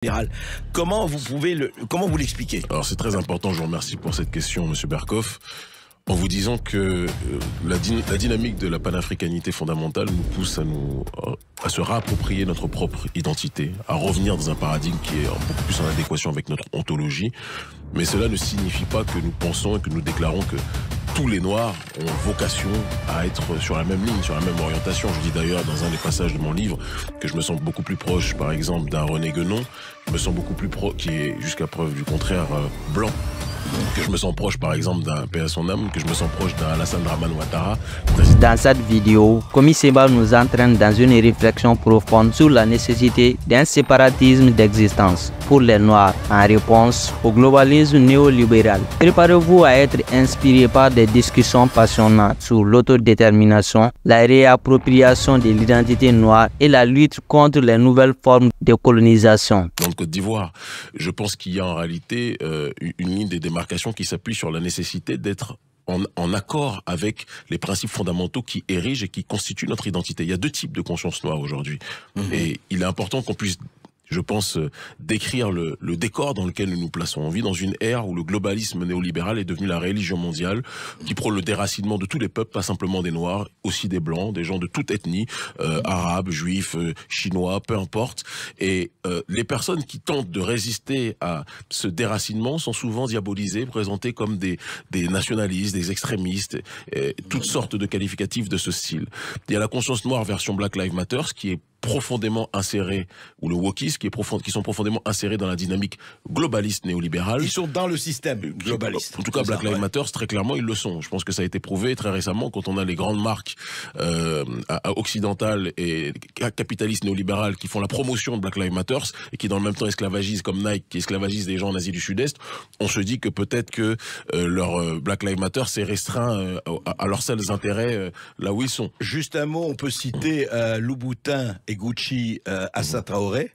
général. Comment vous l'expliquez? Alors c'est très important, je vous remercie pour cette question, Monsieur Berkoff, en vous disant que la dynamique de la panafricanité fondamentale nous pousse à se réapproprier notre propre identité, à revenir dans un paradigme qui est beaucoup plus en adéquation avec notre ontologie. Mais cela ne signifie pas que nous pensons et que nous déclarons que tous les Noirs ont vocation à être sur la même ligne, sur la même orientation. Je dis d'ailleurs dans un des passages de mon livre que je me sens beaucoup plus proche, par exemple, d'un René Guénon, je me sens beaucoup plus proche, qui est jusqu'à preuve du contraire blanc, que je me sens proche, par exemple, d'un paix à son âme, que je me sens proche d'un Alassane Dramane Ouattara. Dans cette vidéo, Komi Seba nous entraîne dans une réflexion profonde sur la nécessité d'un séparatisme d'existence pour les Noirs en réponse au globalisme néolibéral. Préparez-vous à être inspiré par des discussions passionnantes sur l'autodétermination, la réappropriation de l'identité noire et la lutte contre les nouvelles formes de colonisation. Dans le Côte d'Ivoire, je pense qu'il y a en réalité une ligne des démarcations qui s'appuie sur la nécessité d'être en accord avec les principes fondamentaux qui érigent et qui constituent notre identité. Il y a deux types de conscience noire aujourd'hui. Et il est important qu'on puisse, je pense, décrire le décor dans lequel nous nous plaçons. On vit dans une ère où le globalisme néolibéral est devenu la religion mondiale, qui prône le déracinement de tous les peuples, pas simplement des Noirs, aussi des Blancs, des gens de toute ethnie, arabes, juifs, chinois, peu importe. Et les personnes qui tentent de résister à ce déracinement sont souvent diabolisées, présentées comme des nationalistes, des extrémistes, toutes sortes de qualificatifs de ce style. Il y a la conscience noire version Black Lives Matter, qui est profondément insérés, ou le wokisme qui sont profondément insérés dans la dynamique globaliste néolibérale. Ils sont dans le système globaliste. En tout cas, Black Lives Matter, très clairement, ils le sont. Je pense que ça a été prouvé très récemment quand on a les grandes marques occidentales et capitalistes néolibérales qui font la promotion de Black Lives Matter et qui dans le même temps esclavagisent, comme Nike, qui esclavagisent des gens en Asie du Sud-Est. On se dit que peut-être que leur Black Lives Matter s'est restreint à leurs seuls intérêts là où ils sont. Juste un mot, on peut citer Louboutin et Gucci Assa Traoré.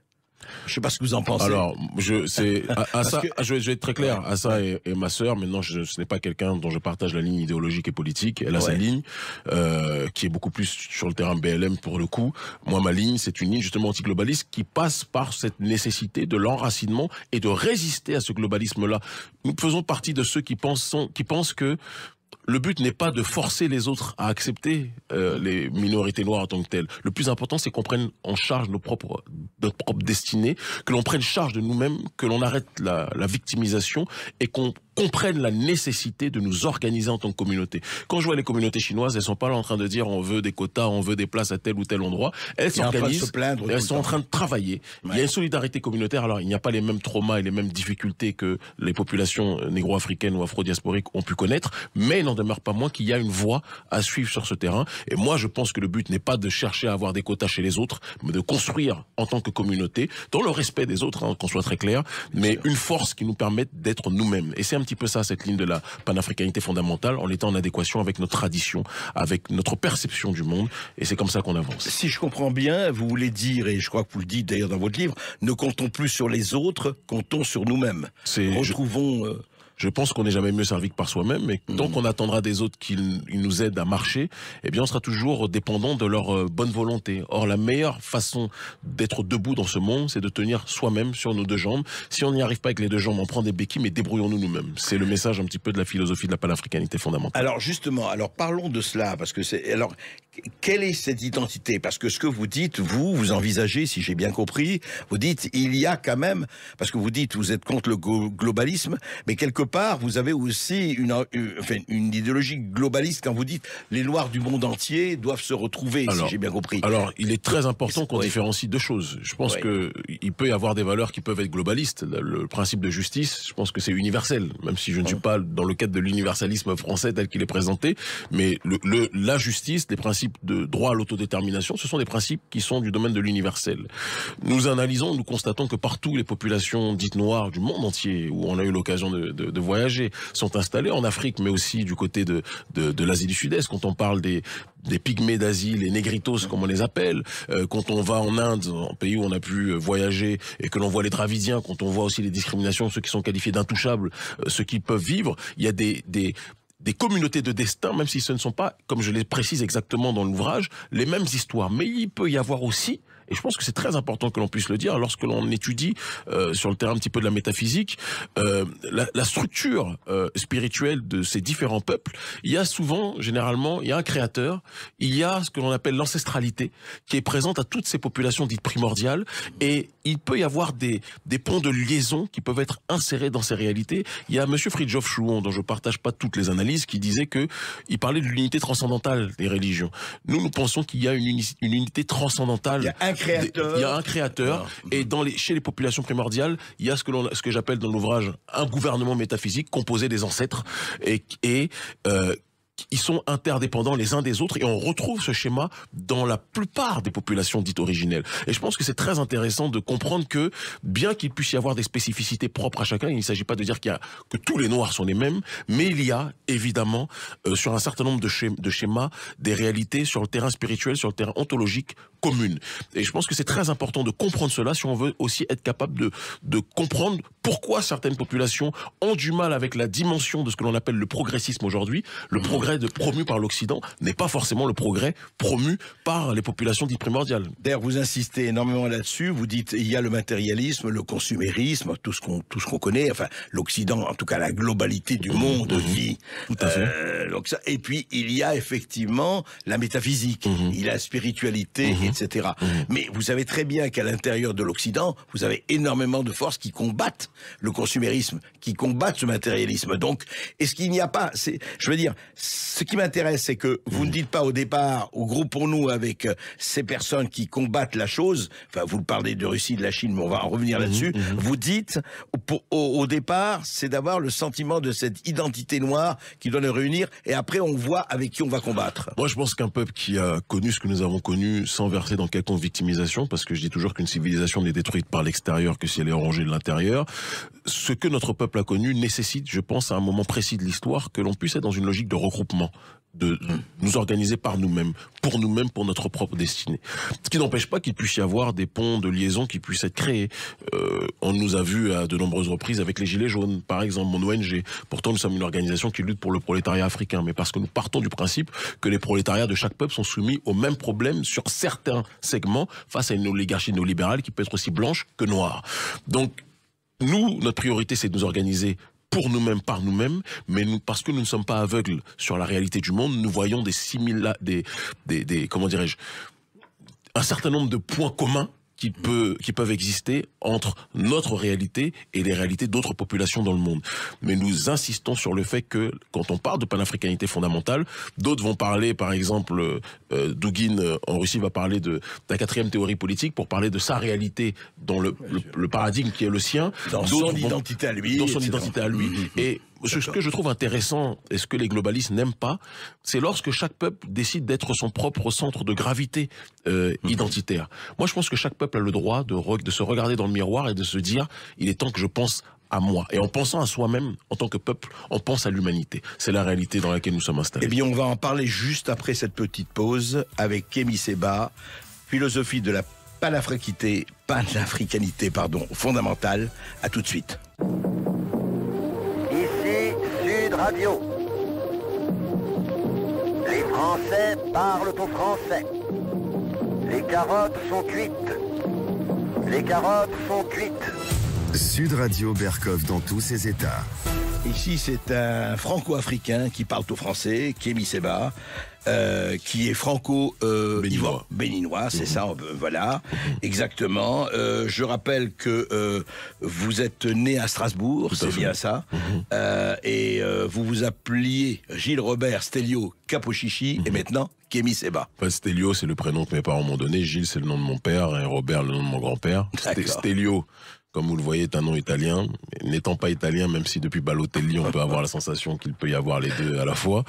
Je ne sais pas ce que vous en pensez. Alors, je vais être très clair. Assa est ma sœur. Maintenant, ce n'est pas quelqu'un dont je partage la ligne idéologique et politique. Elle a sa ligne, qui est beaucoup plus sur le terrain BLM pour le coup. Moi, ma ligne, c'est une ligne justement antiglobaliste qui passe par cette nécessité de l'enracinement et de résister à ce globalisme-là. Nous faisons partie de ceux qui pensent que le but n'est pas de forcer les autres à accepter les minorités noires en tant que telles. Le plus important, c'est qu'on prenne en charge notre propre destinée, que l'on prenne charge de nous-mêmes, que l'on arrête la victimisation et qu'on comprenne la nécessité de nous organiser en tant que communauté. Quand je vois les communautés chinoises, elles sont pas là en train de dire on veut des quotas, on veut des places à tel ou tel endroit. Elles s'organisent, elles sont en train de travailler. Ouais. Il y a une solidarité communautaire. Alors, il n'y a pas les mêmes traumas et les mêmes difficultés que les populations négro-africaines ou afro-diasporiques ont pu connaître, mais il n'en demeure pas moins qu'il y a une voie à suivre sur ce terrain. Et moi, je pense que le but n'est pas de chercher à avoir des quotas chez les autres, mais de construire en tant que communauté, dans le respect des autres, hein, qu'on soit très clair, mais une force qui nous permette d'être nous-mêmes. Et c'est un petit peu ça, cette ligne de la panafricanité fondamentale, en étant en adéquation avec notre tradition, avec notre perception du monde, et c'est comme ça qu'on avance. Si je comprends bien, vous voulez dire, et je crois que vous le dites d'ailleurs dans votre livre, ne comptons plus sur les autres, comptons sur nous-mêmes. Retrouvons... Je pense qu'on n'est jamais mieux servi que par soi-même, mais tant qu'on attendra des autres qu'ils nous aident à marcher, eh bien on sera toujours dépendant de leur bonne volonté. Or, la meilleure façon d'être debout dans ce monde, c'est de tenir soi-même sur nos deux jambes. Si on n'y arrive pas avec les deux jambes, on prend des béquilles, mais débrouillons-nous nous-mêmes. C'est le message un petit peu de la philosophie de la panafricanité fondamentale. Alors justement, parlons de cela, parce que quelle est cette identité? Parce que ce que vous dites, vous envisagez, si j'ai bien compris, vous dites, il y a quand même, parce que vous dites, vous êtes contre le globalisme, mais quelque part, vous avez aussi une idéologie globaliste quand vous dites, les Noirs du monde entier doivent se retrouver, si j'ai bien compris. Alors, il est très important qu'on différencie deux choses. Je pense que il peut y avoir des valeurs qui peuvent être globalistes. Le principe de justice, je pense que c'est universel, même si je ne suis pas dans le cadre de l'universalisme français tel qu'il est présenté, mais la justice, les principes de droit à l'autodétermination, ce sont des principes qui sont du domaine de l'universel. Nous analysons, nous constatons que partout les populations dites noires du monde entier, où on a eu l'occasion de voyager, sont installées en Afrique, mais aussi du côté de l'Asie du Sud-Est, quand on parle des pygmées d'Asie, les négritos comme on les appelle, quand on va en Inde, un pays où on a pu voyager, et que l'on voit les Dravidiens, quand on voit aussi les discriminations, ceux qui sont qualifiés d'intouchables, ceux qui peuvent vivre, il y a des communautés de destin, même si ce ne sont pas, comme je les précise exactement dans l'ouvrage, les mêmes histoires. Mais il peut y avoir aussi Et je pense que c'est très important que l'on puisse le dire lorsque l'on étudie sur le terrain un petit peu de la métaphysique la structure spirituelle de ces différents peuples. Il y a souvent, généralement, il y a un créateur, il y a ce que l'on appelle l'ancestralité qui est présente à toutes ces populations dites primordiales, et il peut y avoir des ponts de liaison qui peuvent être insérés dans ces réalités. Il y a monsieur Fridtjof Schuon, dont je partage pas toutes les analyses, qui disait que il parlait de l'unité transcendantale des religions. Nous pensons qu'il y a une unité transcendantale. Il y a un créateur. Il y a un créateur. Et chez les populations primordiales, il y a ce que j'appelle dans l'ouvrage un gouvernement métaphysique composé des ancêtres ils sont interdépendants les uns des autres, et on retrouve ce schéma dans la plupart des populations dites originelles. Et je pense que c'est très intéressant de comprendre que, bien qu'il puisse y avoir des spécificités propres à chacun, il ne s'agit pas de dire que tous les Noirs sont les mêmes, mais il y a évidemment sur un certain nombre de schémas des réalités sur le terrain spirituel, sur le terrain ontologique communes. Et je pense que c'est très important de comprendre cela si on veut aussi être capable de comprendre pourquoi certaines populations ont du mal avec la dimension de ce que l'on appelle le progressisme aujourd'hui. Le progrès promu par l'Occident n'est pas forcément le progrès promu par les populations dites primordiales. D'ailleurs, vous insistez énormément là-dessus. Vous dites il y a le matérialisme, le consumérisme, tout ce qu'on connaît. Enfin, l'Occident, en tout cas la globalité du monde vit. Tout à fait. Donc ça. Et puis il y a effectivement la métaphysique, il y a la spiritualité, etc. Mais vous savez très bien qu'à l'intérieur de l'Occident, vous avez énormément de forces qui combattent le consumérisme, qui combattent ce matérialisme. Donc, est-ce qu'il n'y a pas, je veux dire, ce qui m'intéresse, c'est que vous ne dites pas au départ, ou groupons-nous avec ces personnes qui combattent la chose, enfin, vous parlez de Russie, de la Chine, mais on va en revenir là-dessus, vous dites, au départ, c'est d'avoir le sentiment de cette identité noire qui doit nous réunir, et après, on voit avec qui on va combattre. Moi, je pense qu'un peuple qui a connu ce que nous avons connu sans verser dans quelconque victimisation, parce que je dis toujours qu'une civilisation n'est détruite par l'extérieur que si elle est rangée de l'intérieur, ce que notre peuple a connu nécessite, je pense, à un moment précis de l'histoire, que l'on puisse être dans une logique de regroupement, de nous organiser par nous-mêmes, pour notre propre destinée. Ce qui n'empêche pas qu'il puisse y avoir des ponts de liaison qui puissent être créés. On nous a vu à de nombreuses reprises avec les Gilets jaunes, par exemple, mon ONG. Pourtant, nous sommes une organisation qui lutte pour le prolétariat africain, mais parce que nous partons du principe que les prolétariats de chaque peuple sont soumis aux mêmes problèmes sur certains segments face à une oligarchie néolibérale qui peut être aussi blanche que noire. Donc, nous, notre priorité, c'est de nous organiser pour nous-mêmes, par nous-mêmes, mais parce que nous ne sommes pas aveugles sur la réalité du monde, nous voyons comment dirais-je, un certain nombre de points communs qui peuvent exister entre notre réalité et les réalités d'autres populations dans le monde. Mais nous insistons sur le fait que, quand on parle de panafricanité fondamentale, d'autres vont parler, par exemple, Dugin en Russie va parler de la 4e théorie politique pour parler de sa réalité dans le paradigme qui est le sien. Dans son identité à lui. Dans son identité à lui. Et ce que je trouve intéressant, et ce que les globalistes n'aiment pas, c'est lorsque chaque peuple décide d'être son propre centre de gravité identitaire. Moi, je pense que chaque peuple a le droit de se regarder dans le miroir et de se dire « il est temps que je pense à moi ». Et en pensant à soi-même, en tant que peuple, on pense à l'humanité. C'est la réalité dans laquelle nous sommes installés. Eh bien, on va en parler juste après cette petite pause avec Kémy Séba, philosophie de la panafricanité fondamentale. À tout de suite. Sud Radio. Les Français parlent au français. Les carottes sont cuites. Les carottes sont cuites. Sud Radio Berkov dans tous ses états. Ici, c'est un franco-africain qui parle au français, Kémy Séba, qui est franco-béninois, c'est ça, voilà, exactement. Je rappelle que vous êtes né à Strasbourg, c'est bien ça, et vous vous appeliez Gilles Robert Stelio Capochichi, et maintenant Kémy Séba. Stelio, c'est le prénom que mes parents m'ont donné, Gilles, c'est le nom de mon père, et Robert, le nom de mon grand-père. Stelio, comme vous le voyez, est un nom italien. N'étant pas italien, même si depuis Balotelli, on peut avoir la sensation qu'il peut y avoir les deux à la fois,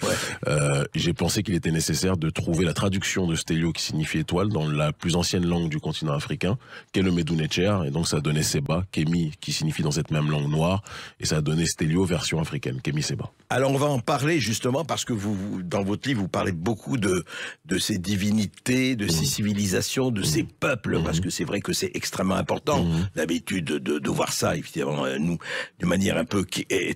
j'ai pensé qu'il était nécessaire de trouver la traduction de Stelio, qui signifie étoile, dans la plus ancienne langue du continent africain, qu'est le Medunetcher, et donc ça a donné Séba, Kémy, qui signifie dans cette même langue noire, et ça a donné Stelio version africaine, Kémy Séba. Alors on va en parler justement parce que vous, dans votre livre, vous parlez beaucoup de ces divinités, de ces civilisations, de ces peuples, parce que c'est vrai que c'est extrêmement important. D'habitude, de voir ça, évidemment, nous, de manière un peu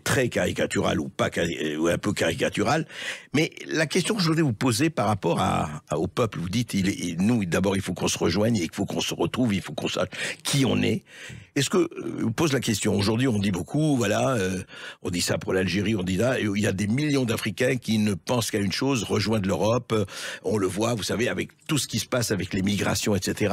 très caricaturale ou pas ou un peu caricaturale. Mais la question que je voulais vous poser par rapport au peuple, vous dites, nous, d'abord, il faut qu'on se rejoigne, il faut qu'on se retrouve, il faut qu'on sache qui on est. Est-ce que, je vous pose la question, aujourd'hui on dit beaucoup, voilà, on dit ça pour l'Algérie, on dit là, et il y a des millions d'Africains qui ne pensent qu'à une chose, rejoindre l'Europe, on le voit, vous savez, avec tout ce qui se passe avec les migrations, etc.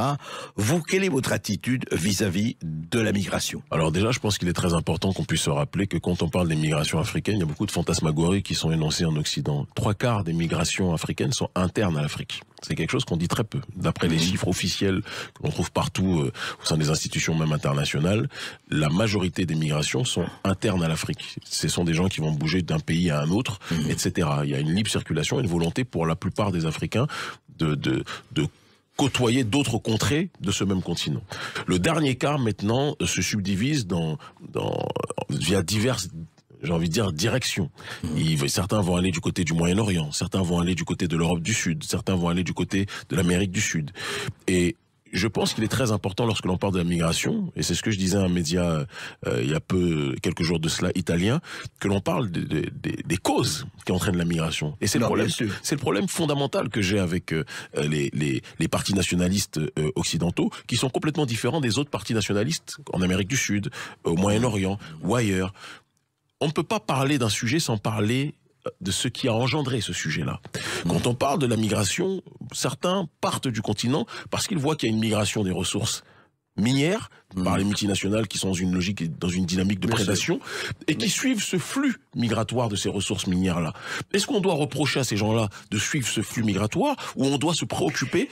Vous, quelle est votre attitude vis-à-vis de la migration? Alors déjà, je pense qu'il est très important qu'on puisse se rappeler que quand on parle des migrations africaines, il y a beaucoup de fantasmagories qui sont énoncées en Occident. 3/4 des migrations africaines sont internes à l'Afrique. C'est quelque chose qu'on dit très peu. D'après les chiffres officiels que l'on trouve partout au sein des institutions même internationales, la majorité des migrations sont internes à l'Afrique. Ce sont des gens qui vont bouger d'un pays à un autre, etc. Il y a une libre circulation, une volonté pour la plupart des Africains de côtoyer d'autres contrées de ce même continent. Le dernier quart maintenant se subdivise via diverses, j'ai envie de dire, direction. Certains vont aller du côté du Moyen-Orient, certains vont aller du côté de l'Europe du Sud, certains vont aller du côté de l'Amérique du Sud. Et je pense qu'il est très important lorsque l'on parle de la migration, et c'est ce que je disais à un média il y a quelques jours de cela, italien, que l'on parle des causes qui entraînent la migration. Et c'est le problème fondamental que j'ai avec les partis nationalistes occidentaux, qui sont complètement différents des autres partis nationalistes en Amérique du Sud, au Moyen-Orient ou ailleurs. On ne peut pas parler d'un sujet sans parler de ce qui a engendré ce sujet-là. Quand on parle de la migration, certains partent du continent parce qu'ils voient qu'il y a une migration des ressources minières par les multinationales qui sont dans une logique, dans une dynamique de prédation et qui suivent ce flux migratoire de ces ressources minières-là. Est-ce qu'on doit reprocher à ces gens-là de suivre ce flux migratoire ou on doit se préoccuper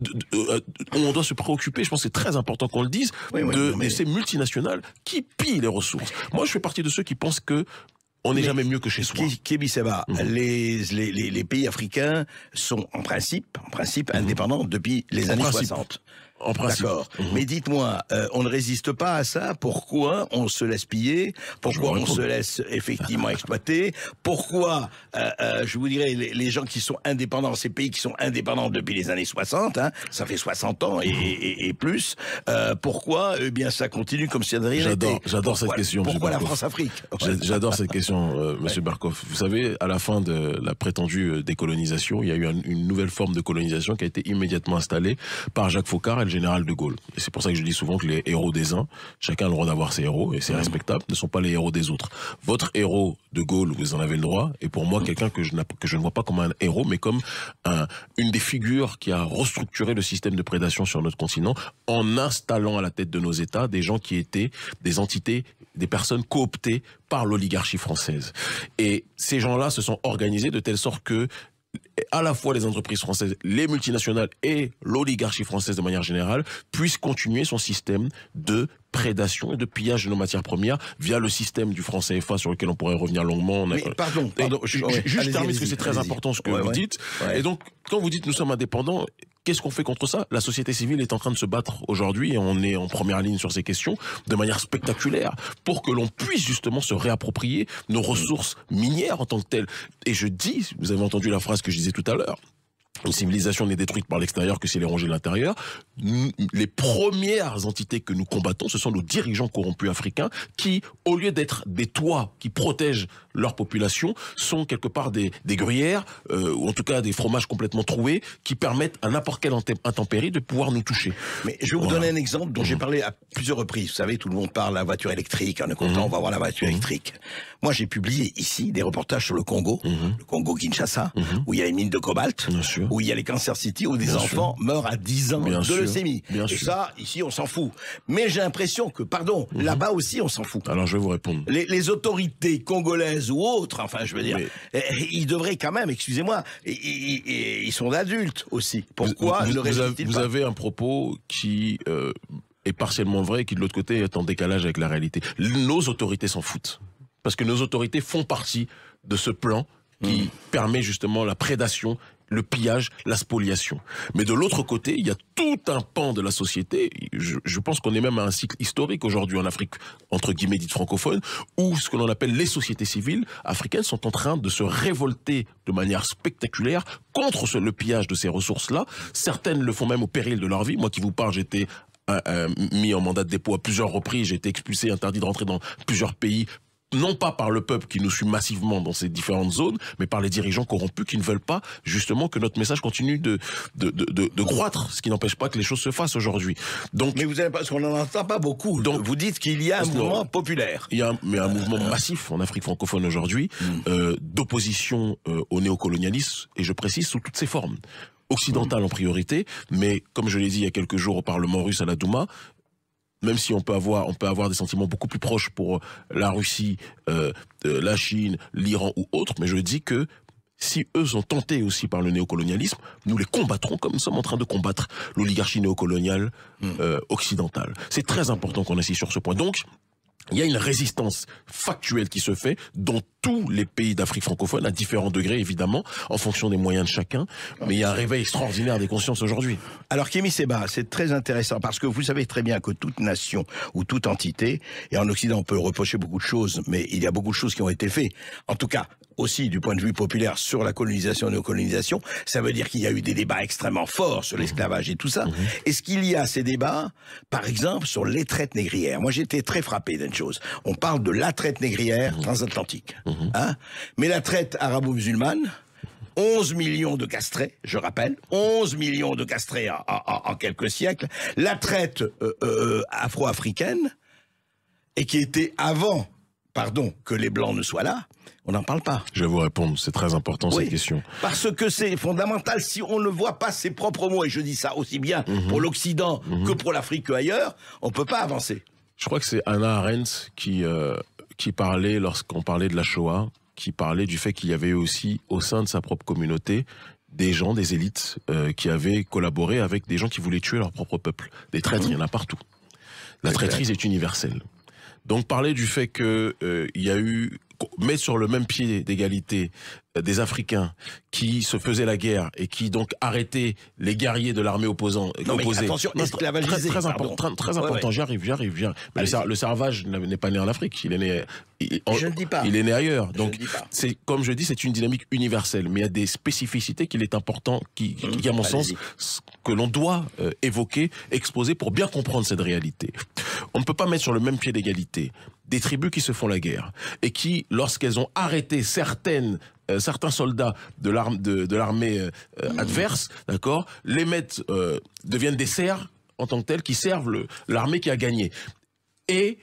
je pense que c'est très important qu'on le dise, de ces multinationales qui pillent les ressources. Moi, je fais partie de ceux qui pensent que on n'est jamais mieux que chez soi. Kébi Seba, les pays africains sont en principe indépendants depuis les années 60. En principe. D'accord. Mais dites-moi, on ne résiste pas à ça? Pourquoi on se laisse piller? Pourquoi on se laisse effectivement exploiter? Pourquoi, je vous dirais, les gens qui sont indépendants, ces pays qui sont indépendants depuis les années 60, hein, ça fait 60 ans et plus, pourquoi, eh bien, ça continue comme si rien n'était? J'adore cette question. Pourquoi la France-Afrique? J'adore cette question, Monsieur Berkoff. Vous savez, à la fin de la prétendue décolonisation, il y a eu une nouvelle forme de colonisation qui a été immédiatement installée par Jacques Foccart et le général de Gaulle. Et c'est pour ça que je dis souvent que les héros des uns, chacun a le droit d'avoir ses héros, et c'est respectable, ne sont pas les héros des autres. Votre héros de Gaulle, vous en avez le droit, et pour moi, quelqu'un que je ne vois pas comme un héros, mais comme une des figures qui a restructuré le système de prédation sur notre continent, en installant à la tête de nos États des gens qui étaient des entités, des personnes cooptées par l'oligarchie française. Et ces gens-là se sont organisés de telle sorte que à la fois les entreprises françaises, les multinationales et l'oligarchie française de manière générale puissent continuer son système de prédation et de pillage de nos matières premières via le système du franc CFA sur lequel on pourrait revenir longuement. Mais pardon. Juste terminer parce que c'est très important ce que vous dites. Et donc, quand vous dites nous sommes indépendants, qu'est-ce qu'on fait contre ça? La société civile est en train de se battre aujourd'hui et on est en première ligne sur ces questions de manière spectaculaire pour que l'on puisse justement se réapproprier nos ressources minières en tant que telles. Et je dis, vous avez entendu la phrase que je disais tout à l'heure, une civilisation n'est détruite par l'extérieur que si elle est rongée de l'intérieur. Les premières entités que nous combattons, ce sont nos dirigeants corrompus africains qui, au lieu d'être des toits qui protègent leur population, sont quelque part des gruyères, ou en tout cas des fromages complètement troués, qui permettent à n'importe quelle intempérie de pouvoir nous toucher. Mais je vais vous donner un exemple dont j'ai parlé à plusieurs reprises. Vous savez, tout le monde parle de la voiture électrique. On est content, on va voir la voiture électrique. Moi, j'ai publié ici des reportages sur le Congo, le Congo-Kinshasa, où il y a les mines de cobalt, où il y a les Cancer City, où des enfants meurent à 10 ans de leucémie. Et ça, ici, on s'en fout. Mais j'ai l'impression que, là-bas aussi, on s'en fout. Alors, je vais vous répondre. Les autorités congolaises ou autres, enfin, je veux dire, ils devraient quand même, excusez-moi, ils sont adultes aussi. Pourquoi ne résistent-ils pas? Vous avez un propos qui est partiellement vrai et qui, de l'autre côté, est en décalage avec la réalité. Nos autorités s'en foutent. Parce que nos autorités font partie de ce plan qui permet justement la prédation, le pillage, la spoliation. Mais de l'autre côté, il y a tout un pan de la société, je pense qu'on est même à un cycle historique aujourd'hui en Afrique, entre guillemets dite francophone, où ce que l'on appelle les sociétés civiles africaines sont en train de se révolter de manière spectaculaire contre le pillage de ces ressources-là. Certaines le font même au péril de leur vie. Moi qui vous parle, j'étais mis en mandat de dépôt à plusieurs reprises, j'ai été expulsé, interdit de rentrer dans plusieurs pays, non pas par le peuple qui nous suit massivement dans ces différentes zones, mais par les dirigeants corrompus qui ne veulent pas justement que notre message continue de croître, ce qui n'empêche pas que les choses se fassent aujourd'hui. Donc, mais vous avez pas, parce qu'on n'en entend pas beaucoup. Donc, vous dites qu'il y a un mouvement populaire. Il y a un mouvement massif en Afrique francophone aujourd'hui d'opposition au néocolonialisme, et je précise sous toutes ses formes. Occidentale en priorité, mais comme je l'ai dit il y a quelques jours au Parlement russe à la Douma, même si on peut avoir des sentiments beaucoup plus proches pour la Russie, la Chine, l'Iran ou autres, mais je dis que si eux sont tentés aussi par le néocolonialisme, nous les combattrons comme nous sommes en train de combattre l'oligarchie néocoloniale occidentale. C'est très important qu'on insiste sur ce point. Donc, il y a une résistance factuelle qui se fait dans tous les pays d'Afrique francophone, à différents degrés évidemment, en fonction des moyens de chacun, mais il y a un réveil extraordinaire des consciences aujourd'hui. Alors Kémy Séba, c'est très intéressant, parce que vous savez très bien que toute nation ou toute entité, et en Occident on peut reprocher beaucoup de choses, mais il y a beaucoup de choses qui ont été faites, en tout cas aussi du point de vue populaire sur la colonisation et néocolonisation, ça veut dire qu'il y a eu des débats extrêmement forts sur l'esclavage et tout ça. Est-ce qu'il y a ces débats, par exemple, sur les traites négrières? Moi j'étais très frappé d'une chose, on parle de la traite négrière transatlantique. Hein, mais la traite arabo-musulmane, 11 millions de castrés, je rappelle, 11 millions de castrés en quelques siècles, la traite afro-africaine, et qui était avant, pardon, que les Blancs ne soient là, on n'en parle pas. Je vais vous répondre, c'est très important cette question. Parce que c'est fondamental, si on ne voit pas ses propres mots, et je dis ça aussi bien pour l'Occident que pour l'Afrique qu'ailleurs, on ne peut pas avancer. Je crois que c'est Hannah Arendt qui parlait, lorsqu'on parlait de la Shoah, qui parlait du fait qu'il y avait aussi, au sein de sa propre communauté, des gens, des élites, qui avaient collaboré avec des gens qui voulaient tuer leur propre peuple. Des traîtres, il y en a partout. La traîtrise est universelle. Donc parler du fait que il y a eu, mettre sur le même pied d'égalité des Africains qui se faisaient la guerre et qui donc arrêtaient les guerriers de l'armée opposée. Non mais attention, esclavagisé. Très important, j'y arrive. Mais le servage n'est pas né en Afrique, il est né... je ne dis pas. Il est né ailleurs. Donc, c'est, comme je dis, c'est une dynamique universelle. Mais il y a des spécificités qu'il est important, qui à mon sens, que l'on doit évoquer, exposer pour bien comprendre cette réalité. On ne peut pas mettre sur le même pied d'égalité des tribus qui se font la guerre et qui, lorsqu'elles ont arrêté certains soldats de l'armée adverse, d'accord, les mettent, deviennent des serfs en tant que tels qui servent l'armée qui a gagné. Et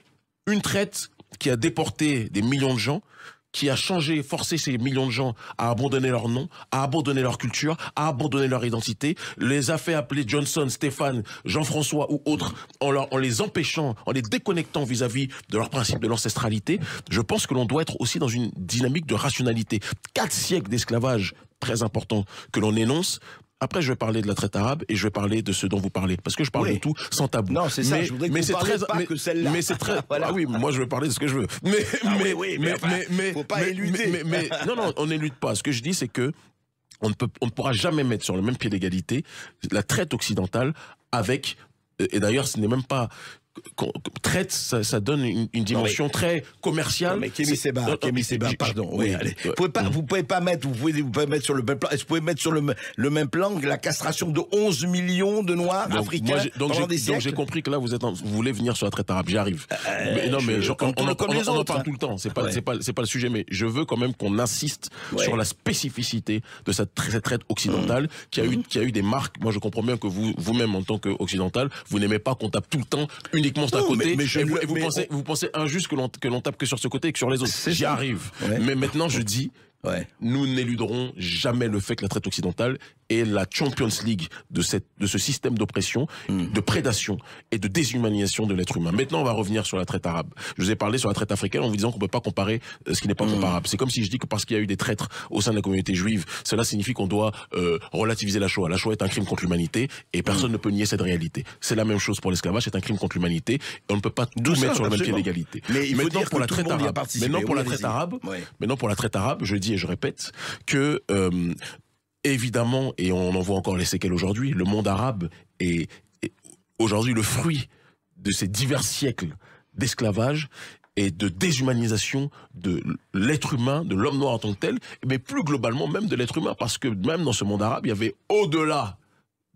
une traite qui a déporté des millions de gens, qui a forcé ces millions de gens à abandonner leur nom, à abandonner leur culture, à abandonner leur identité, les a fait appeler Johnson, Stéphane, Jean-François ou autres, en les empêchant, en les déconnectant vis-à-vis de leur principe de l'ancestralité. Je pense que l'on doit être aussi dans une dynamique de rationalité. 4 siècles d'esclavage, très important, que l'on énonce. Après, je vais parler de la traite arabe et je vais parler de ce dont vous parlez. Parce que je parle de tout sans tabou. Non, c'est ça, je voudrais que vous parliez pas que celle-là. Mais c'est très... voilà. Ah oui, moi je vais parler de ce que je veux. Mais faut pas éluder. Non, on n'élude pas. Ce que je dis, c'est que on ne pourra jamais mettre sur le même pied d'égalité la traite occidentale avec... Et d'ailleurs, ce n'est même pas... traite, ça donne une dimension très commerciale. Mais Kémy Séba, pardon. Oui, allez. Vous pouvez pas mettre sur le même plan. Est-ce que vous pouvez mettre sur le même plan la castration de 11 millions de Noirs africains pendant des siècles? Donc j'ai compris que là vous voulez venir sur la traite arabe. J'y arrive. On en parle tout le temps. C'est pas le sujet, mais je veux quand même qu'on insiste sur la spécificité de cette traite occidentale qui a eu des marques. Moi je comprends bien que vous-même en tant qu'occidental, vous n'aimez pas qu'on tape tout le temps uniquement d'un côté, vous pensez injuste que l'on tape que sur ce côté et que sur les autres. J'y arrive. Mais maintenant, je dis, nous n'éluderons jamais le fait que la traite occidentale est la Champions League de ce système d'oppression, de prédation et de déshumanisation de l'être humain. Maintenant, on va revenir sur la traite arabe. Je vous ai parlé sur la traite africaine en vous disant qu'on ne peut pas comparer ce qui n'est pas comparable. C'est comme si je dis que parce qu'il y a eu des traîtres au sein de la communauté juive, cela signifie qu'on doit relativiser la Shoah. La Shoah est un crime contre l'humanité et personne ne peut nier cette réalité. C'est la même chose pour l'esclavage, c'est un crime contre l'humanité et on ne peut pas tout mettre sur le même pied d'égalité. Mais maintenant, pour la traite arabe, maintenant pour la traite arabe, je dis et je répète que évidemment, et on en voit encore les séquelles aujourd'hui, le monde arabe est aujourd'hui le fruit de ces divers siècles d'esclavage et de déshumanisation de l'être humain, de l'homme noir en tant que tel, mais plus globalement même de l'être humain, parce que même dans ce monde arabe, il y avait au-delà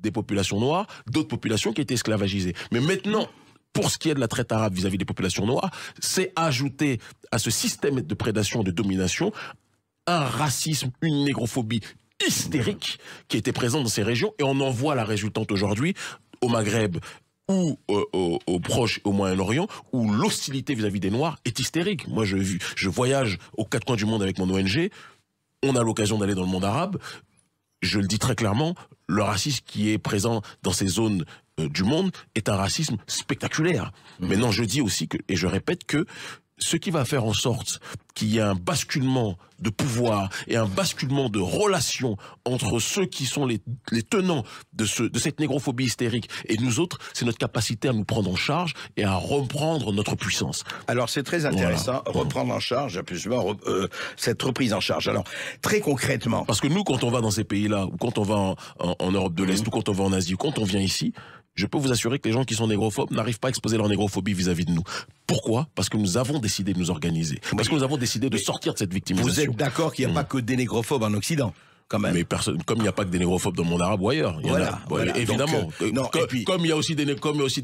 des populations noires, d'autres populations qui étaient esclavagisées. Mais maintenant, pour ce qui est de la traite arabe vis-à-vis des populations noires, c'est ajouter à ce système de prédation, de domination, un racisme, une négrophobie hystérique qui était présente dans ces régions, et on en voit la résultante aujourd'hui au Maghreb ou au Proche, au Moyen-Orient, où l'hostilité vis-à-vis des Noirs est hystérique. Moi, je voyage aux quatre coins du monde avec mon ONG, on a l'occasion d'aller dans le monde arabe, je le dis très clairement, le racisme qui est présent dans ces zones du monde est un racisme spectaculaire. Maintenant, je dis aussi que, et je répète que, ce qui va faire en sorte qu'il y ait un basculement de pouvoir et un basculement de relations entre ceux qui sont les tenants de cette négrophobie hystérique et nous autres, c'est notre capacité à nous prendre en charge et à reprendre notre puissance. Alors c'est très intéressant, voilà. Reprendre en charge, absolument, cette reprise en charge. Alors, très concrètement... Parce que nous, quand on va dans ces pays-là, ou quand on va en Europe de l'Est, ou quand on va en Asie, ou quand on vient ici, je peux vous assurer que les gens qui sont négrophobes n'arrivent pas à exposer leur négrophobie vis-à-il de nous. Pourquoi? Parce que nous avons décidé de nous organiser. Parce que nous avons décidé de sortir de cette victimisation. Vous êtes d'accord qu'il n'y a pas que des négrophobes en Occident? Quand même. Mais comme il n'y a pas que des négrophobes dans le monde arabe ou ailleurs, voilà. Évidemment. Donc, comme il y a aussi des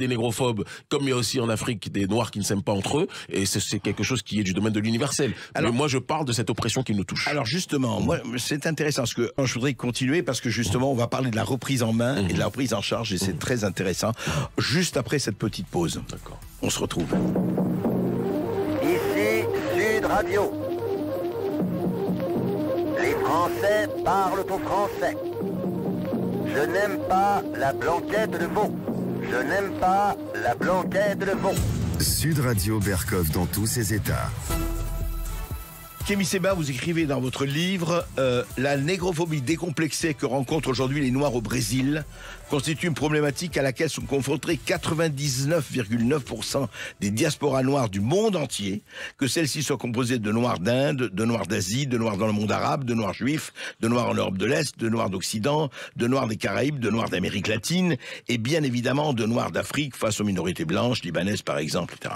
négrophobes, comme il y a aussi en Afrique des Noirs qui ne s'aiment pas entre eux, et c'est quelque chose qui est du domaine de l'universel. Mais moi, je parle de cette oppression qui nous touche. Alors justement, moi, c'est intéressant, parce que je voudrais continuer, parce que justement, on va parler de la reprise en main et de la reprise en charge, et c'est très intéressant. Juste après cette petite pause. D'accord. On se retrouve. Ici Sud Radio. Les Français parlent au français. Je n'aime pas la blanquette de veau. Je n'aime pas la blanquette de veau. Sud Radio Berkov dans tous ses états. Kémy Séba, vous écrivez dans votre livre la négrophobie décomplexée que rencontrent aujourd'hui les Noirs au Brésil constitue une problématique à laquelle sont confrontés 99,9% des diasporas noires du monde entier, que celles-ci soient composées de Noirs d'Inde, de Noirs d'Asie, de Noirs dans le monde arabe, de Noirs juifs, de Noirs en Europe de l'Est, de Noirs d'Occident, de Noirs des Caraïbes, de Noirs d'Amérique latine, et bien évidemment de Noirs d'Afrique face aux minorités blanches, libanaises par exemple, etc.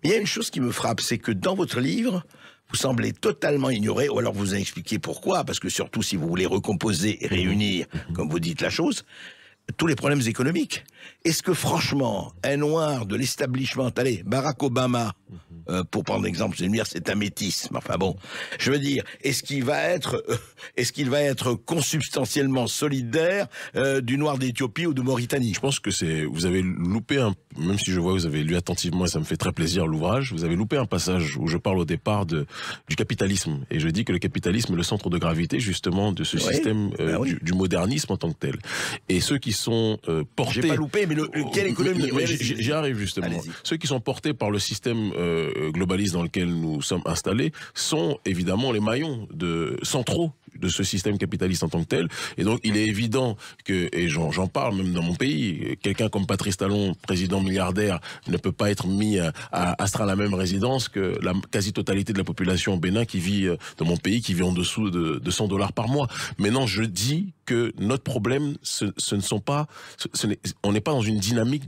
Mais il y a une chose qui me frappe, c'est que dans votre livre, vous semblez totalement ignorer, ou alors vous avez expliqué pourquoi, parce que surtout si vous voulez recomposer et réunir, comme vous dites la chose, tous les problèmes économiques. Est-ce que franchement, un noir de l'establishment, allez, Barack Obama, pour prendre l'exemple, c'est un métis, mais enfin bon, je veux dire, est-ce qu'il va être consubstantiellement solidaire du noir d'Éthiopie ou de Mauritanie? Je pense que vous avez loupé même si je vois que vous avez lu attentivement et ça me fait très plaisir l'ouvrage, vous avez loupé un passage où je parle au départ du capitalisme. Et je dis que le capitalisme est le centre de gravité justement de ce système du modernisme en tant que tel. Et ceux qui sont portés... J'ai pas loupé, mais quelle économie? J'y arrive justement. Ceux qui sont portés par le système globaliste dans lequel nous sommes installés sont évidemment les maillons centraux de ce système capitaliste en tant que tel. Et donc, il est évident que, et j'en parle même dans mon pays, quelqu'un comme Patrice Talon, président milliardaire, ne peut pas être mis à astreindre la même résidence que la quasi-totalité de la population au Bénin qui vit, dans mon pays, qui vit en dessous de $100 par mois. Mais non, je dis que notre problème, ce ne sont pas, on n'est pas dans une dynamique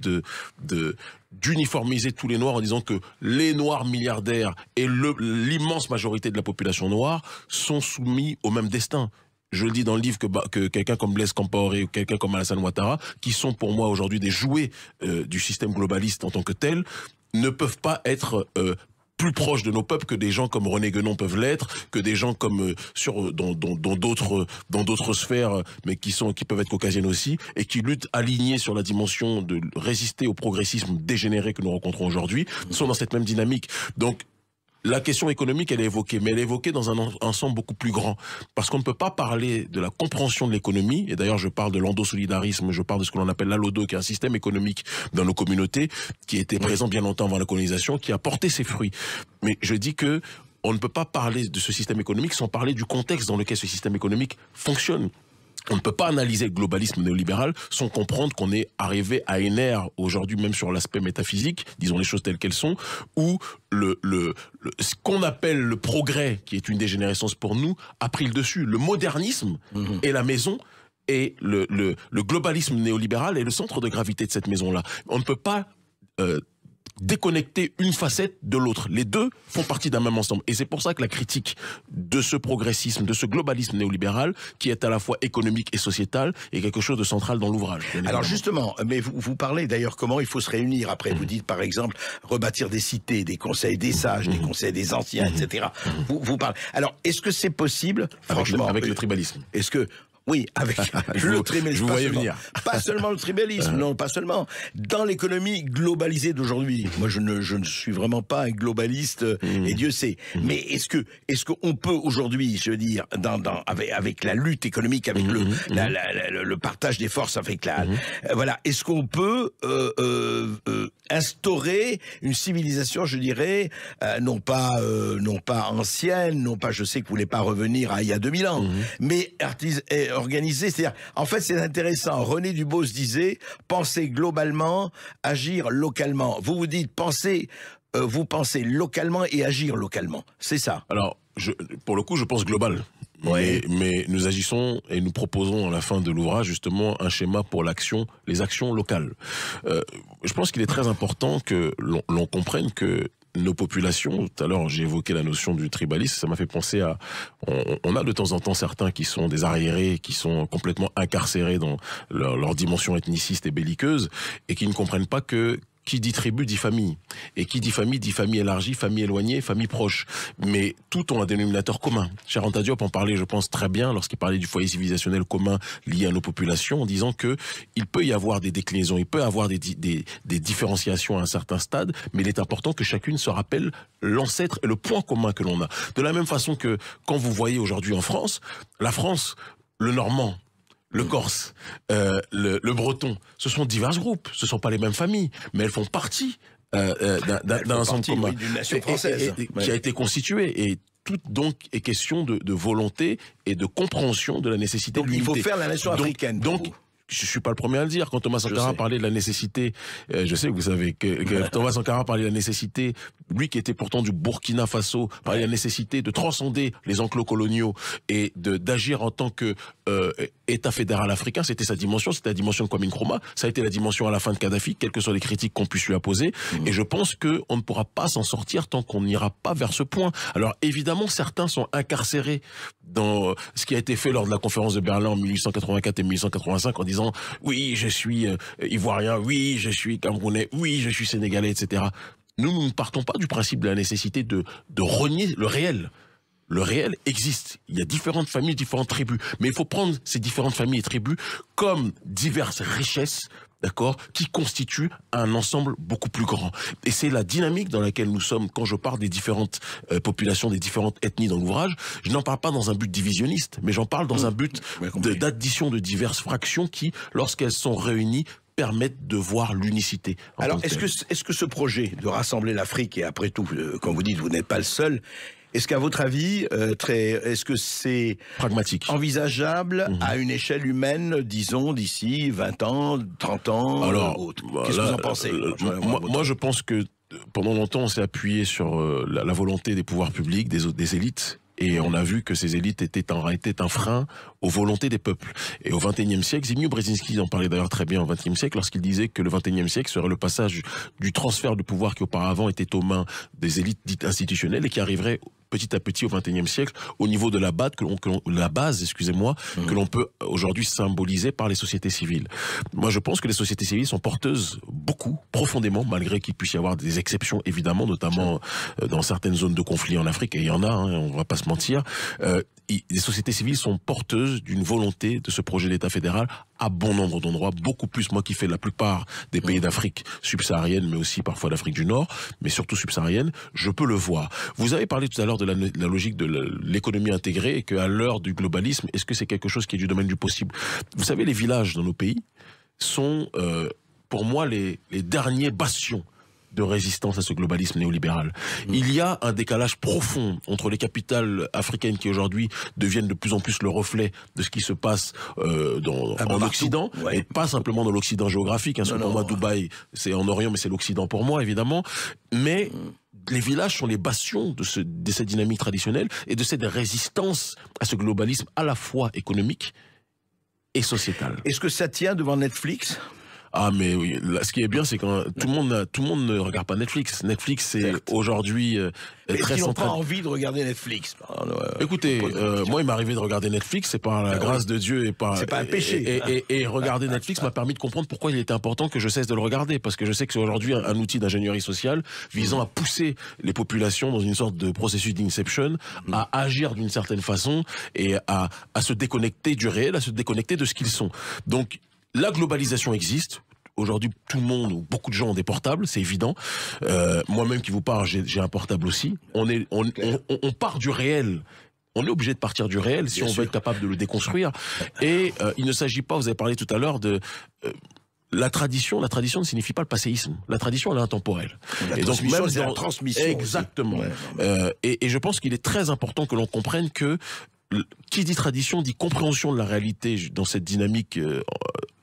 d'uniformiser tous les Noirs en disant que les Noirs milliardaires et l'immense majorité de la population noire sont soumis au même destin. Je le dis dans le livre que quelqu'un comme Blaise Compaoré ou quelqu'un comme Alassane Ouattara, qui sont pour moi aujourd'hui des jouets du système globaliste en tant que tel, ne peuvent pas être plus proches de nos peuples que des gens comme René Guénon peuvent l'être, que des gens comme dans d'autres sphères, mais qui peuvent être caucasiennes aussi, et qui luttent alignés sur la dimension de résister au progressisme dégénéré que nous rencontrons aujourd'hui, sont dans cette même dynamique. Donc, la question économique, elle est évoquée, mais elle est évoquée dans un ensemble beaucoup plus grand. Parce qu'on ne peut pas parler de la compréhension de l'économie, et d'ailleurs je parle de l'endosolidarisme, je parle de ce que l'on appelle l'alodo, qui est un système économique dans nos communautés, qui était présent bien longtemps avant la colonisation, qui a porté ses fruits. Mais je dis que on ne peut pas parler de ce système économique sans parler du contexte dans lequel ce système économique fonctionne. On ne peut pas analyser le globalisme néolibéral sans comprendre qu'on est arrivé à une ère aujourd'hui, même sur l'aspect métaphysique, disons les choses telles qu'elles sont, où ce qu'on appelle le progrès, qui est une dégénérescence pour nous, a pris le dessus. Le modernisme et la maison, et le globalisme néolibéral est le centre de gravité de cette maison-là. On ne peut pas déconnecter une facette de l'autre. Les deux font partie d'un même ensemble. Et c'est pour ça que la critique de ce progressisme, de ce globalisme néolibéral, qui est à la fois économique et sociétal, est quelque chose de central dans l'ouvrage. Alors justement, mais vous parlez d'ailleurs comment il faut se réunir après. Vous dites par exemple rebâtir des cités, des conseils des sages, des conseils des anciens, etc. Vous parlez. Alors est-ce que c'est possible, franchement, avec le tribalisme? Est-ce que oui, avec le tribalisme. Je vous voyais venir. Pas seulement le tribalisme, non, pas seulement. Dans l'économie globalisée d'aujourd'hui, moi je ne suis vraiment pas un globaliste, et Dieu sait. Mais est-ce qu'on peut aujourd'hui, je veux dire, avec la lutte économique, avec le partage des forces, avec voilà, est-ce qu'on peut instaurer une civilisation, je dirais, non pas ancienne, non pas, je sais que vous voulez pas revenir à il y a 2000 ans, mais organisé, c'est-à-dire, en fait, c'est intéressant. René Dubos disait, penser globalement, agir localement. Vous dites, vous pensez localement et agir localement. C'est ça. Alors, pour le coup, je pense global. Ouais. Mais nous agissons et nous proposons à la fin de l'ouvrage justement un schéma pour les actions locales. Je pense qu'il est très important que l'on comprenne que nos populations, tout à l'heure j'ai évoqué la notion du tribalisme, ça m'a fait penser à... On a de temps en temps certains qui sont des arriérés, qui sont complètement incarcérés dans leur dimension ethniciste et belliqueuse, et qui ne comprennent pas que qui dit tribu dit famille. Et qui dit famille élargie, famille éloignée, famille proche. Mais tout ont un dénominateur commun. Cheikh Anta Diop en parlait, je pense, très bien lorsqu'il parlait du foyer civilisationnel commun lié à nos populations, en disant que il peut y avoir des déclinaisons, il peut y avoir des différenciations à un certain stade, mais il est important que chacune se rappelle l'ancêtre et le point commun que l'on a. De la même façon que quand vous voyez aujourd'hui en France, la France, le Normand, le Corse, le Breton, ce sont divers groupes, ce ne sont pas les mêmes familles, mais elles font partie d'un ensemble commun, d'une nation française, qui a été constituée. Et tout donc est question de volonté et de compréhension de la nécessité de l'unité. Il faut faire la nation africaine. Donc je suis pas le premier à le dire. Quand Thomas Sankara parlait de la nécessité, je sais que vous savez que Thomas Sankara parlait de la nécessité, lui qui était pourtant du Burkina Faso, parlait de la nécessité de transcender les enclos coloniaux et d'agir en tant que État fédéral africain. C'était sa dimension, c'était la dimension de Kwame Nkrumah. Ça a été la dimension à la fin de Kadhafi, quelles que soient les critiques qu'on puisse lui apposer. Et je pense que on ne pourra pas s'en sortir tant qu'on n'ira pas vers ce point. Alors évidemment, certains sont incarcérés dans ce qui a été fait lors de la conférence de Berlin en 1884 et 1885 en disant oui, je suis ivoirien, oui, je suis camerounais, oui, je suis sénégalais, etc. Nous ne partons pas du principe de la nécessité de renier le réel. Le réel existe. Il y a différentes familles, différentes tribus. Mais il faut prendre ces différentes familles et tribus comme diverses richesses, d'accord, qui constituent un ensemble beaucoup plus grand. Et c'est la dynamique dans laquelle nous sommes quand je parle des différentes populations, des différentes ethnies dans l'ouvrage. Je n'en parle pas dans un but divisionniste, mais j'en parle dans un but d'addition de diverses fractions qui, lorsqu'elles sont réunies, permettent de voir l'unicité. Alors, est-ce que ce projet de rassembler l'Afrique, et après tout, comme vous dites, vous n'êtes pas le seul, est-ce qu'à votre avis, est-ce que c'est pragmatique, envisageable à une échelle humaine, disons, d'ici 20 ans, 30 ans? Alors, qu'est-ce que vous en pensez? Moi, je pense que pendant longtemps, on s'est appuyé sur la volonté des pouvoirs publics, des élites. Et on a vu que ces élites étaient un frein aux volontés des peuples. Et au XXIe siècle, Zbigniew Brzezinski en parlait d'ailleurs très bien au XXe siècle, lorsqu'il disait que le XXIe siècle serait le passage du transfert de pouvoir qui auparavant était aux mains des élites dites institutionnelles et qui arriverait petit à petit au XXIe siècle au niveau de la base que l'on peut aujourd'hui symboliser par les sociétés civiles. Moi, je pense que les sociétés civiles sont porteuses beaucoup, profondément, malgré qu'il puisse y avoir des exceptions, évidemment, notamment dans certaines zones de conflit en Afrique, et il y en a, hein, on va pas se mentir. Les sociétés civiles sont porteuses d'une volonté de ce projet d'État fédéral à bon nombre d'endroits, beaucoup plus, moi qui fais la plupart des pays d'Afrique subsaharienne, mais aussi parfois d'Afrique du Nord, mais surtout subsaharienne, je peux le voir. Vous avez parlé tout à l'heure de la logique de l'économie intégrée et qu'à l'heure du globalisme, est-ce que c'est quelque chose qui est du domaine du possible? Vous savez, les villages dans nos pays sont, pour moi, les derniers bastions de résistance à ce globalisme néolibéral. Il y a un décalage profond entre les capitales africaines qui aujourd'hui deviennent de plus en plus le reflet de ce qui se passe en Occident, et pas simplement dans l'Occident géographique. Hein, pour moi, Dubaï, c'est en Orient, mais c'est l'Occident pour moi, évidemment. Mais les villages sont les bastions de cette dynamique traditionnelle et de cette résistance à ce globalisme à la fois économique et sociétal. Est-ce que ça tient devant Netflix ? Ah mais oui, là, ce qui est bien, c'est que tout le monde ne regarde pas Netflix. Netflix, c'est aujourd'hui très central. Ils n'ont pas central. envie de regarder Netflix. Écoutez, moi, il m'est arrivé de regarder Netflix, c'est par la grâce de Dieu et par. C'est pas un péché. Et regarder Netflix m'a permis de comprendre pourquoi il était important que je cesse de le regarder, parce que je sais que c'est aujourd'hui un outil d'ingénierie sociale visant à pousser les populations dans une sorte de processus d'inception, à agir d'une certaine façon et à se déconnecter du réel, à se déconnecter de ce qu'ils sont. Donc, la globalisation existe. Aujourd'hui, tout le monde, ou beaucoup de gens ont des portables, c'est évident. Moi-même qui vous parle, j'ai un portable aussi. On part du réel. On est obligé de partir du réel si on veut être capable de le déconstruire. Et il ne s'agit pas, vous avez parlé tout à l'heure de... La tradition ne signifie pas le passéisme. La tradition, elle est intemporelle. Et donc, même c'est la transmission. Exactement. Et je pense qu'il est très important que l'on comprenne que qui dit tradition dit compréhension de la réalité dans cette dynamique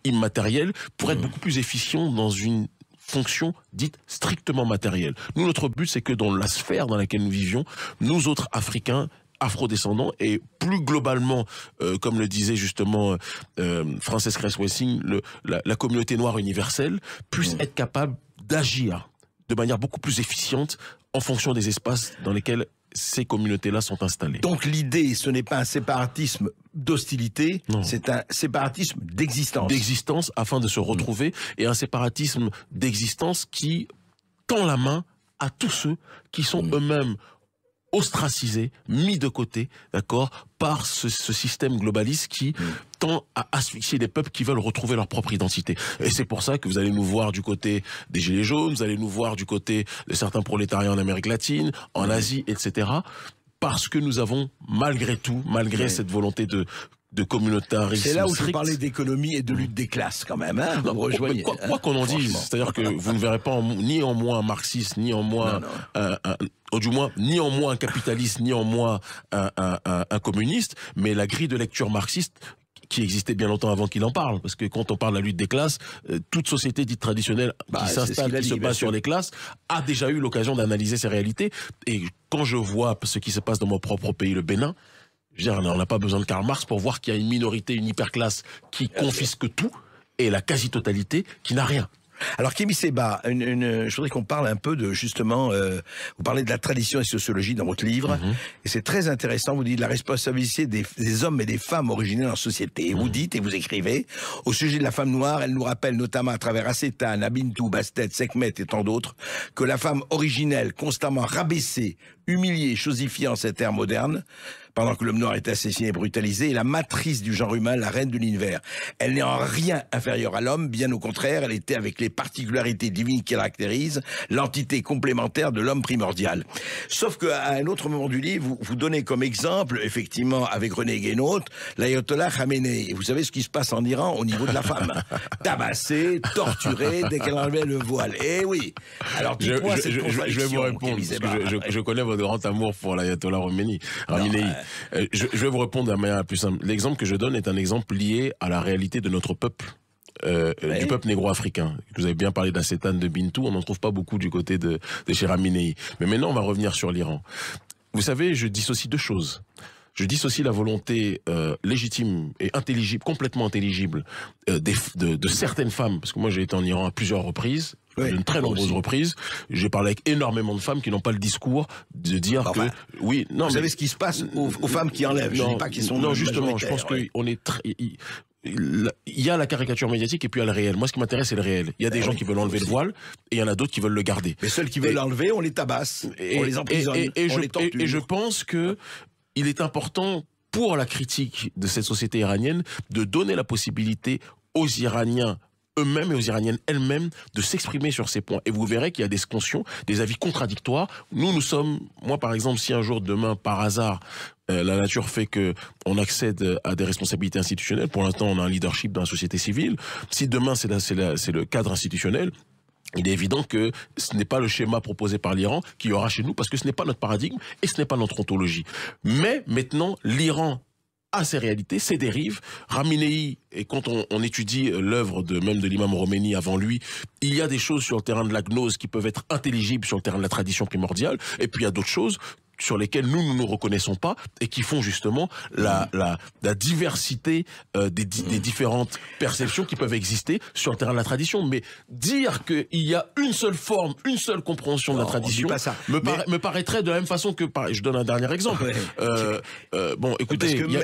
immatérielle pour être beaucoup plus efficient dans une fonction dite strictement matérielle. Nous, notre but, c'est que dans la sphère dans laquelle nous vivions, nous autres Africains, afrodescendants et plus globalement, comme le disait justement Frances Cress Welsing, la communauté noire universelle puisse être capable d'agir de manière beaucoup plus efficiente en fonction des espaces dans lesquels ces communautés-là sont installées. Donc l'idée, ce n'est pas un séparatisme d'hostilité, c'est un séparatisme d'existence. D'existence afin de se retrouver, et un séparatisme d'existence qui tend la main à tous ceux qui sont eux-mêmes ostracisés, mis de côté, d'accord, par ce système globaliste qui tend à asphyxier les peuples qui veulent retrouver leur propre identité. Et c'est pour ça que vous allez nous voir du côté des Gilets jaunes, vous allez nous voir du côté de certains prolétariats en Amérique latine, en Asie, etc. Parce que nous avons, malgré tout, malgré cette volonté de communautarisme. C'est là où je parlais d'économie et de lutte des classes, quand même. Hein, vous me rejoignez. Quoi qu'on en dise, c'est-à-dire que vous ne verrez pas ni en moi un marxiste, ni en moi du moins, ni en moi un capitaliste, ni en moi un communiste, mais la grille de lecture marxiste qui existait bien longtemps avant qu'il en parle, parce que quand on parle de la lutte des classes, toute société dite traditionnelle qui s'installe, qui se base sur les classes, a déjà eu l'occasion d'analyser ces réalités. Et quand je vois ce qui se passe dans mon propre pays, le Bénin, je veux dire, on n'a pas besoin de Karl Marx pour voir qu'il y a une minorité, une hyperclasse qui confisque tout, et la quasi-totalité qui n'a rien. Alors Kémy Séba, je voudrais qu'on parle un peu de justement, vous parlez de la tradition et sociologie dans votre livre, et c'est très intéressant, vous dites la responsabilité des hommes et des femmes originaires dans la société. Et vous dites et vous écrivez, au sujet de la femme noire, elle nous rappelle notamment à travers Acétane, Abintou, Bastet, Sekhmet et tant d'autres, que la femme originelle, constamment rabaissée, humiliée, chosifiée en cette ère moderne, pendant que l'homme noir est assassiné et brutalisé, est la matrice du genre humain, la reine de l'univers. Elle n'est en rien inférieure à l'homme, bien au contraire, elle était avec les particularités divines qui la caractérisent, l'entité complémentaire de l'homme primordial. Sauf qu'à un autre moment du livre, vous donnez comme exemple, effectivement, avec René Guénaud, l'ayatollah Khamenei. Et vous savez ce qui se passe en Iran au niveau de la femme. Tabassée, torturée, dès qu'elle enlevait le voile. Eh oui. Alors dites-moi cette contradiction. Je vais vous répondre, parce que je connais votre grand amour pour l'ayatollah Khamenei. Je vais vous répondre de la manière la plus simple. L'exemple que je donne est un exemple lié à la réalité de notre peuple, du peuple négro-africain. Vous avez bien parlé d'Acétane, de Bintou, on n'en trouve pas beaucoup du côté de chez Khamenei. Mais maintenant, on va revenir sur l'Iran. Vous savez, je dissocie deux choses. Je dissocie la volonté légitime et intelligible, complètement intelligible de certaines femmes, parce que moi j'ai été en Iran à plusieurs reprises, de très nombreuses reprises. J'ai parlé avec énormément de femmes qui n'ont pas le discours de dire que oui, non. Vous savez ce qui se passe aux femmes qui enlèvent. Je dis pas qu'ils sont non, justement, je pense qu'on est très. Il y a la caricature médiatique et puis il y a le réel. Moi, ce qui m'intéresse, c'est le réel. Il y a des gens qui veulent enlever le voile et il y en a d'autres qui veulent le garder. Mais ceux qui veulent l'enlever, on les tabasse, on les emprisonne, on les torture. Et je pense que il est important pour la critique de cette société iranienne de donner la possibilité aux Iraniens eux-mêmes et aux Iraniennes elles-mêmes de s'exprimer sur ces points. Et vous verrez qu'il y a des scansions, des avis contradictoires. Nous sommes, moi par exemple, si un jour, demain, par hasard, la nature fait que on accède à des responsabilités institutionnelles, pour l'instant on a un leadership dans la société civile, si demain c'est le cadre institutionnel, il est évident que ce n'est pas le schéma proposé par l'Iran qu'il y aura chez nous, parce que ce n'est pas notre paradigme et ce n'est pas notre ontologie. Mais maintenant, l'Iran a ses réalités, ses dérives. Khamenei, et quand on étudie l'œuvre même de l'imam Khomeini avant lui, il y a des choses sur le terrain de la gnose qui peuvent être intelligibles sur le terrain de la tradition primordiale, et puis il y a d'autres choses sur lesquels nous ne nous reconnaissons pas et qui font justement la diversité des différentes perceptions qui peuvent exister sur le terrain de la tradition. Mais dire qu'il y a une seule forme, une seule compréhension de la tradition me paraîtrait de la même façon que... Je donne un dernier exemple. Bon, écoutez, il y a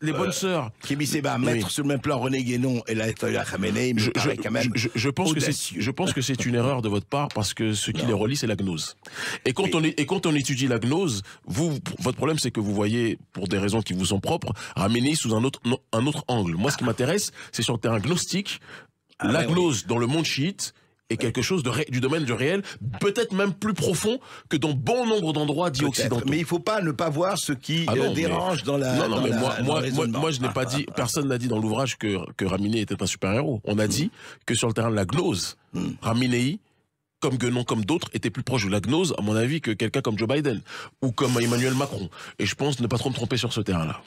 les bonnes sœurs... Kémy Séba, mettre sur le même plan René Guénon et l'ayatollah Khamenei me paraît quand même je pense que c'est une erreur de votre part parce que ce qui les relie, c'est la gnose. Et quand on étudie la gnose, votre problème, c'est que vous voyez, pour des raisons qui vous sont propres, Khamenei sous un autre angle. Moi, ce qui m'intéresse, c'est sur le terrain gnostique, la gnose dans le monde chiite est quelque chose du domaine du réel, peut-être même plus profond que dans bon nombre d'endroits dits occidentaux. Mais il ne faut pas ne pas voir ce qui dérange dans la... Moi, je n'ai pas dit, personne n'a dit dans l'ouvrage que Khamenei était un super-héros. On a dit que sur le terrain de la gnose, Khamenei, comme Guénon, comme d'autres, était plus proche de la gnose, à mon avis, que quelqu'un comme Joe Biden ou comme Emmanuel Macron. Et je pense ne pas trop me tromper sur ce terrain-là.